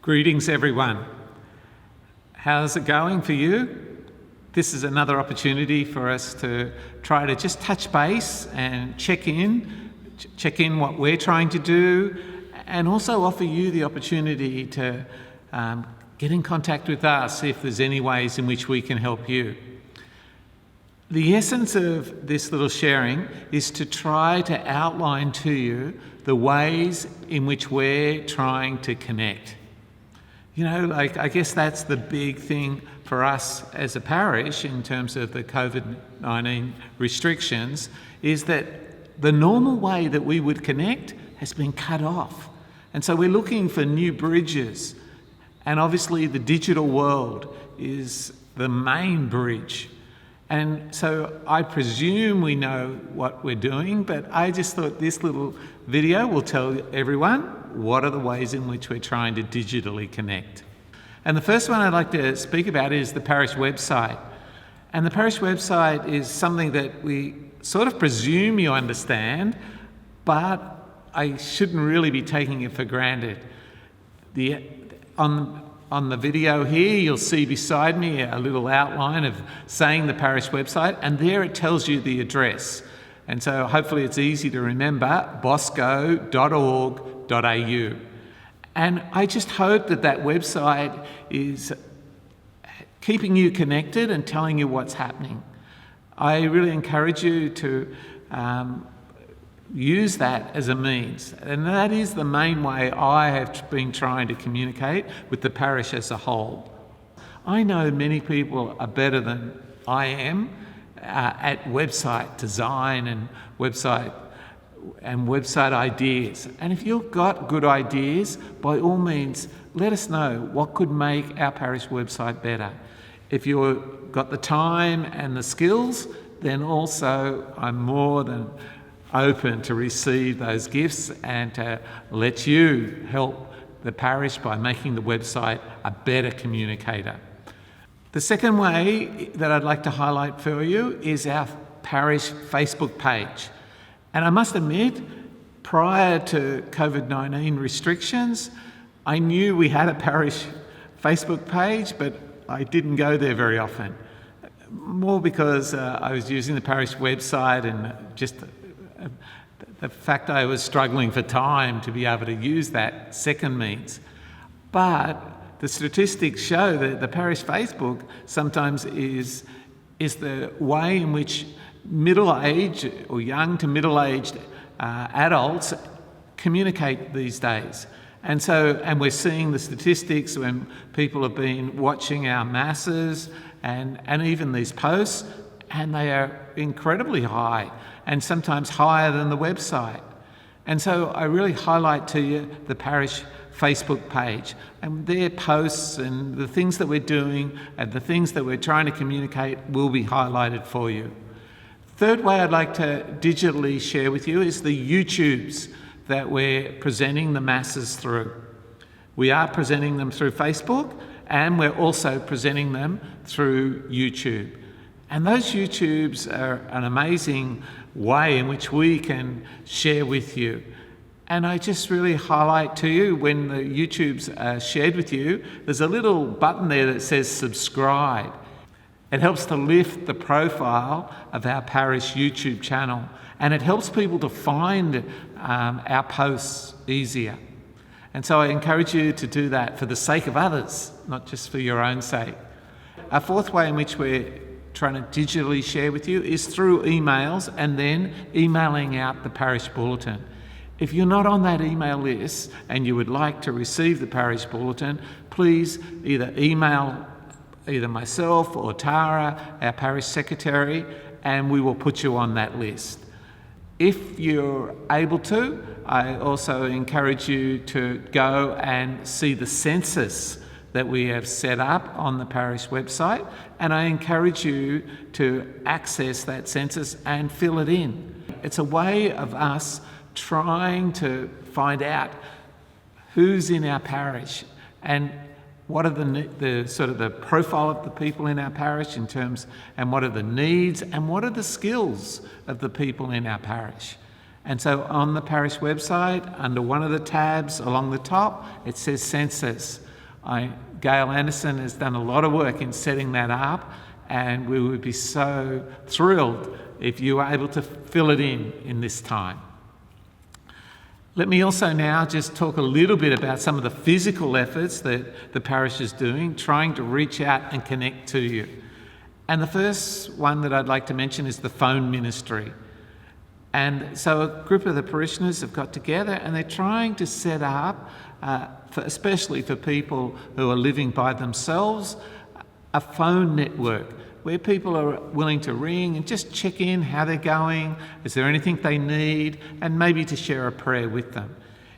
Greetings, everyone. How's it going for you? This is another opportunity for us to try to just touch base and check in what we're trying to do, and also offer you the opportunity to get in contact with us if there's any ways in which we can help you. The essence of this little sharing is to try to outline to you the ways in which we're trying to connect. I guess that's the big thing for us as a parish in terms of the COVID-19 restrictions, is that the normal way that we would connect has been cut off. And so we're looking for new bridges. And obviously the digital world is the main bridge. And so I presume we know what we're doing, but I just thought this little video will tell everyone what are the ways in which we're trying to digitally connect. And the first one I'd like to speak about is the parish website. And the parish website is something that we sort of presume you understand, but I shouldn't really be taking it for granted. On the video here, you'll see beside me a little outline of saying the parish website, and there it tells you the address. And so hopefully it's easy to remember, bosco.org.au. And I just hope that website is keeping you connected and telling you what's happening. I really encourage you to use that as a means. And that is the main way I have been trying to communicate with the parish as a whole. I know many people are better than I am at website design and website ideas. And if you've got good ideas, by all means, let us know what could make our parish website better. If you've got the time and the skills, then also I'm more than open to receive those gifts and to let you help the parish by making the website a better communicator. The second way that I'd like to highlight for you is our parish Facebook page. And I must admit, prior to COVID-19 restrictions, I knew we had a parish Facebook page, but I didn't go there very often. More because I was using the parish website and just the fact I was struggling for time to be able to use that second means. But the statistics show that the parish Facebook sometimes is the way in which middle-aged or young to middle-aged adults communicate these days. And we're seeing the statistics when people have been watching our masses and even these posts, and they are incredibly high and sometimes higher than the website. And so I really highlight to you the parish Facebook page, and their posts and the things that we're doing and the things that we're trying to communicate will be highlighted for you. Third way I'd like to digitally share with you is the YouTubes that we're presenting the masses through. We are presenting them through Facebook, and we're also presenting them through YouTube. And those YouTubes are an amazing way in which we can share with you. And I just really highlight to you, when the YouTubes are shared with you, there's a little button there that says subscribe. It helps to lift the profile of our parish YouTube channel, and it helps people to find our posts easier. And so I encourage you to do that for the sake of others, not just for your own sake. A fourth way in which we're trying to digitally share with you is through emails, and then emailing out the parish bulletin. If you're not on that email list and you would like to receive the parish bulletin, please either email either myself or Tara, our parish secretary, and we will put you on that list. If you're able to, I also encourage you to go and see the census that we have set up on the parish website, and I encourage you to access that census and fill it in. It's a way of us trying to find out who's in our parish and what are the sort of the profile of the people in our parish in terms, and what are the needs and what are the skills of the people in our parish. And so on the parish website, under one of the tabs along the top, it says census. Gail Anderson has done a lot of work in setting that up, and we would be so thrilled if you were able to fill it in this time. Let me also now just talk a little bit about some of the physical efforts that the parish is doing, trying to reach out and connect to you. And the first one that I'd like to mention is the phone ministry. And so a group of the parishioners have got together and they're trying to set up, especially for people who are living by themselves, a phone network where people are willing to ring and just check in how they're going, is there anything they need, and maybe to share a prayer with them.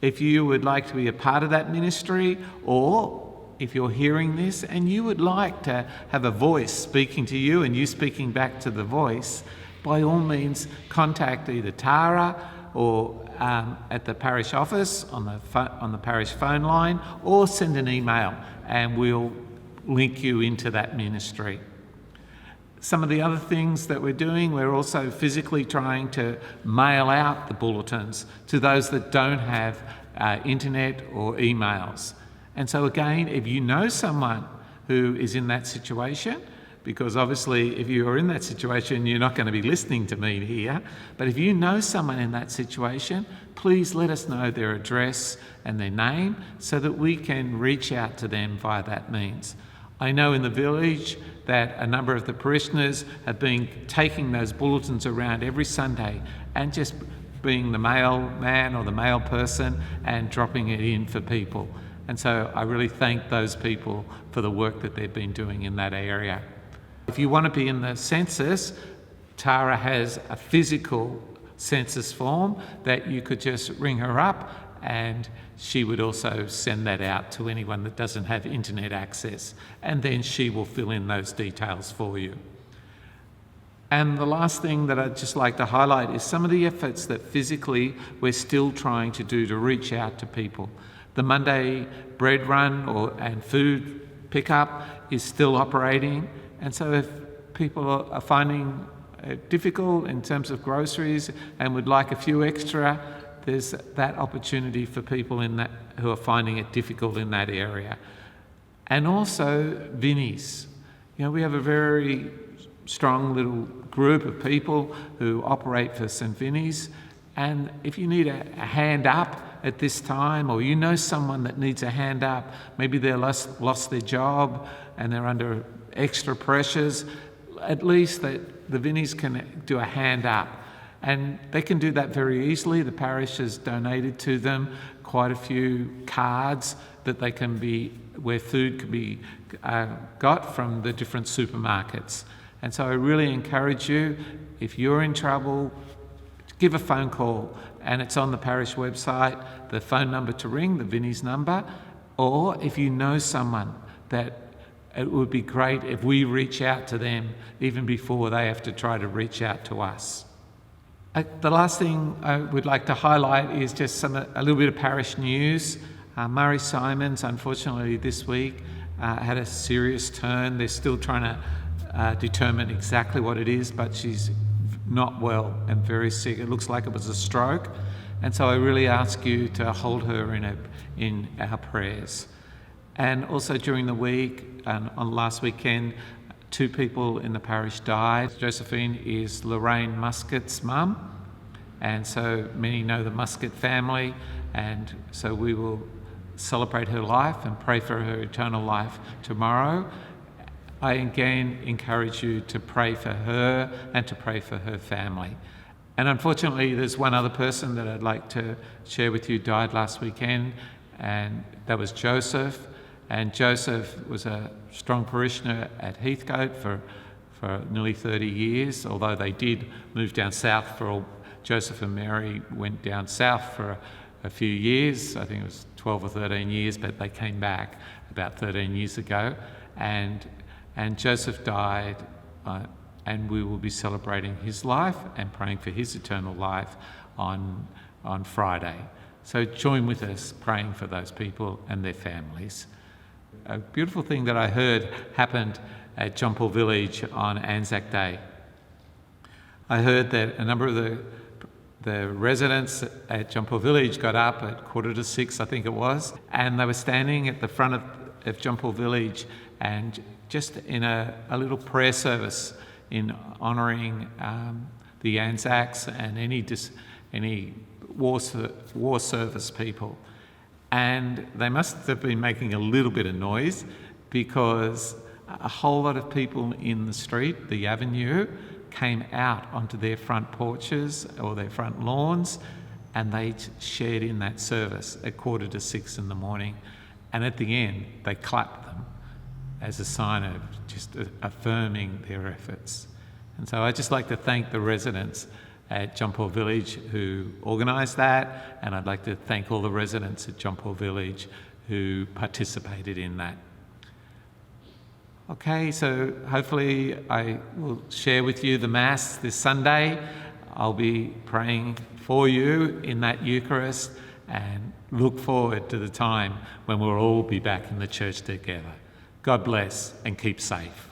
If you would like to be a part of that ministry, or if you're hearing this and you would like to have a voice speaking to you and you speaking back to the voice, by all means contact either Tara or at the parish office on the parish phone line, or send an email and we'll link you into that ministry. Some of the other things that we're doing, we're also physically trying to mail out the bulletins to those that don't have internet or emails. And so again, if you know someone who is in that situation, because obviously if you are in that situation, you're not going to be listening to me here, but if you know someone in that situation, please let us know their address and their name so that we can reach out to them via that means. I know in the village that a number of the parishioners have been taking those bulletins around every Sunday and just being the mailman or the mail person and dropping it in for people. And so I really thank those people for the work that they've been doing in that area. If you want to be in the census, Tara has a physical census form that you could just ring her up and she would also send that out to anyone that doesn't have internet access, and then she will fill in those details for you. And the last thing that I'd just like to highlight is some of the efforts that physically we're still trying to do to reach out to people. The Monday bread run and food pickup is still operating, and so if people are finding it difficult in terms of groceries and would like a few extra, there's that opportunity for people in that who are finding it difficult in that area. And also Vinnies. You know, we have a very strong little group of people who operate for St. Vinnies, and if you need a hand up at this time, or you know someone that needs a hand up, maybe they lost their job and they're under extra pressures, at least that the Vinnies can do a hand up. And they can do that very easily. The parish has donated to them quite a few cards that they can be, where food can be got from the different supermarkets. And so I really encourage you, if you're in trouble, give a phone call, and it's on the parish website, the phone number to ring, the Vinnies number, or if you know someone that it would be great if we reach out to them even before they have to try to reach out to us. The last thing I would like to highlight is just a little bit of parish news. Murray Simons, unfortunately this week, had a serious turn. They're still trying to determine exactly what it is, but she's not well and very sick. It looks like it was a stroke. And so I really ask you to hold her in our prayers. And also during the week, and on last weekend, 2 people in the parish died. Josephine is Lorraine Muscat's mum, and so many know the Muscat family, and so we will celebrate her life and pray for her eternal life tomorrow. I again encourage you to pray for her and to pray for her family. And unfortunately, there's one other person that I'd like to share with you died last weekend, and that was Joseph. And Joseph was a strong parishioner at Heathcote for nearly 30 years, although they did move down south Joseph and Mary went down south for a few years. I think it was 12 or 13 years, but they came back about 13 years ago. And Joseph died, and we will be celebrating his life and praying for his eternal life on Friday. So join with us praying for those people and their families. A beautiful thing that I heard happened at John Paul Village on Anzac Day. I heard that a number of the residents at John Paul Village got up at 5:45, I think it was, and they were standing at the front of John Paul Village, and just in a little prayer service in honouring the Anzacs and any war service people. And they must have been making a little bit of noise, because a whole lot of people in the street, the avenue, came out onto their front porches or their front lawns, and they shared in that service at 5:45 in the morning. And at the end, they clapped them as a sign of just affirming their efforts. And so I'd just like to thank the residents at John Paul Village who organised that, and I'd like to thank all the residents at John Paul Village who participated in that. Okay, so hopefully I will share with you the Mass this Sunday. I'll be praying for you in that Eucharist, and look forward to the time when we'll all be back in the church together. God bless and keep safe.